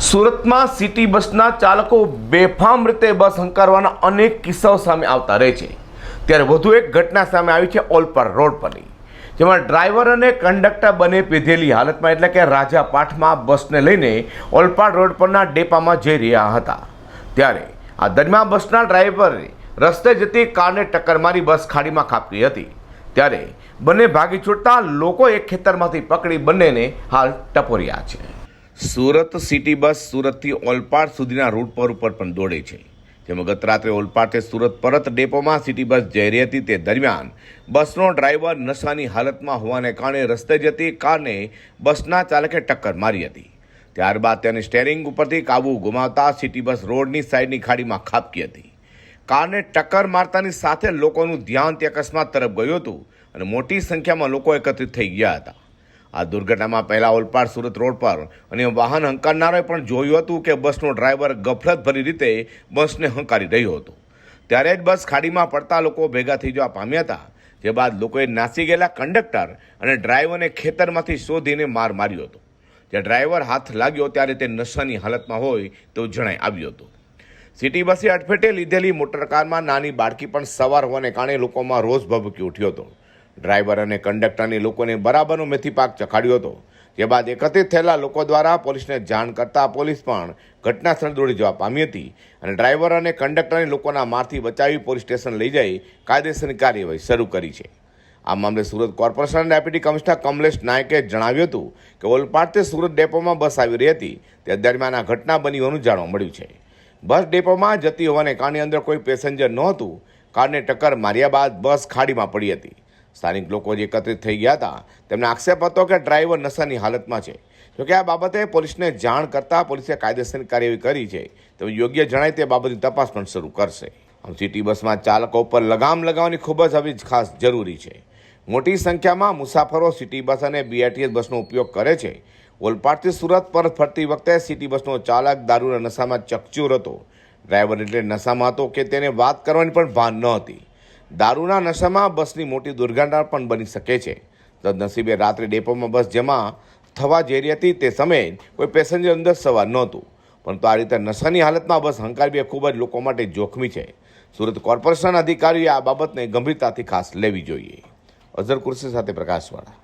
સુરતમાં સિટી બસના ચાલકો બેફામ રીતે બસ હંકારવાના અનેક કિસ્સાઓ સામે આવતા રહે છે। ત્યારે વધુ એક ઘટના સામે આવી છે ઓલપાડ રોડ પરની, જેમાં ડ્રાઈવર અને કંડક્ટર બંને પીધેલી હાલતમાં એટલે કે રાજાપાઠમાં બસને લઈને ઓલપાડ રોડ પરના ડેપામાં જઈ રહ્યા હતા। ત્યારે આ દરમિયાન બસના ડ્રાઈવરે રસ્તે જતી કારને ટક્કર મારી બસ ખાડીમાં ખાબકી હતી। ત્યારે બંને ભાગી છૂટતા લોકો એક ખેતરમાંથી પકડી બંનેને હાલ ટપોર્યા છે। સુરત સિટી બસ સુરતથી ઓલપાડ સુધીના રૂટ પર પણ દોડે છે, જેમાં ગત રાત્રે ઓલપાડથી સુરત પરત ડેપોમાં સિટી બસ જઈ રહી હતી। તે દરમિયાન બસનો ડ્રાઈવર નશાની હાલતમાં હોવાને કારણે રસ્તે જતી કારને બસના ચાલકે ટક્કર મારી હતી। ત્યારબાદ તેને સ્ટેરિંગ ઉપરથી કાબુ ગુમાવતા સિટી બસ રોડની સાઈડની ખાડીમાં ખાબકી હતી। કારને ટક્કર મારતાની સાથે લોકોનું ધ્યાન તે અકસ્માત તરફ ગયું હતું અને મોટી સંખ્યામાં લોકો એકત્રિત થઈ ગયા હતા। આ દુર્ઘટનામાં પહેલા ઓલપાડ સુરત રોડ પર અને વાહન હંકારનારોએ પણ જોયું હતું કે બસનો ડ્રાઈવર ગફલતભરી રીતે બસને હંકારી રહ્યો હતો। ત્યારે જ બસ ખાડીમાં પડતા લોકો ભેગા થઈ જવા પામ્યા હતા। જે બાદ લોકોએ નાસી ગયેલા કંડક્ટર અને ડ્રાઈવરને ખેતરમાંથી શોધીને માર માર્યો હતો। જ્યાં ડ્રાઈવર હાથ લાગ્યો ત્યારે તે નશાની હાલતમાં હોય તેવું જણાઈ આવ્યું હતું। સિટી બસે અડફેટે લીધેલી મોટરકારમાં નાની બાળકી પણ સવાર હોવાને કારણે લોકોમાં રોષ ભભૂકી ઉઠ્યો હતો। ડ્રાઈવર અને કંડક્ટરની લોકોને બરાબરનો મેથી પાક ચખાડ્યો હતો। જે બાદ એકત્રિત થયેલા લોકો દ્વારા પોલીસને જાણ કરતા પોલીસ પણ ઘટના સ્થળે દોડી જવા પામી હતી અને ડ્રાઈવર અને કંડક્ટરની લોકોના મારથી બચાવી પોલીસ સ્ટેશન લઈ જઈ કાયદેસરની કાર્યવાહી શરૂ કરી છે। આ મામલે Surat corporation deputy commissioner Kamlesh નાયકે જણાવ્યું હતું કે ઓલપાડથી સુરત ડેપોમાં બસ આવી રહી હતી। તે દરમિયાન આ ઘટના બની હોવાનું જાણવા મળ્યું છે। બસ ડેપોમાં જતી હોવાને કારણે અંદર કોઈ પેસેન્જર નહોતું। કારને ટક્કર માર્યા બાદ બસ ખાડીમાં પડી હતી। સ્થાનિક લોકો જે એકત્રિત થઈ ગયા હતા તેમને આક્ષેપ હતો કે ડ્રાઈવર નશાની હાલતમાં છે। જોકે આ બાબતે પોલીસને જાણ કરતા પોલીસે કાયદેસરની કાર્યવાહી કરી છે, તો યોગ્ય જણાય તે બાબતની તપાસ પણ શરૂ કરશે। આમ સિટી બસમાં ચાલકો ઉપર લગામ લગાવવાની ખૂબ જ હવે ખાસ જરૂરી છે। મોટી સંખ્યામાં મુસાફરો સિટી બસ અને બીઆરટીએસ બસનો ઉપયોગ કરે છે। ઓલપાડથી સુરત પર ફરતી વખતે સિટી બસનો ચાલક દારૂના નશામાં ચકચૂર હતો। ડ્રાઈવર એટલે નશામાં હતો કે તેને વાત કરવાની પણ ભાન ન હતી। દારૂના નશામાં બસની મોટી દુર્ઘટના પણ બની શકે છે। સદનસીબે રાત્રે ડેપોમાં બસ જેમાં થવા જઈ રહી હતી તે સમયે કોઈ પેસેન્જર અંદર સવાર નહોતું, પરંતુ આ રીતે નશાની હાલતમાં બસ હંકારવી એ ખૂબ જ લોકો માટે જોખમી છે। સુરત કોર્પોરેશન અધિકારીઓએ આ બાબતને ગંભીરતાથી ખાસ લેવી જોઈએ। અઝર કુર્સી સાથે પ્રકાશવાળા।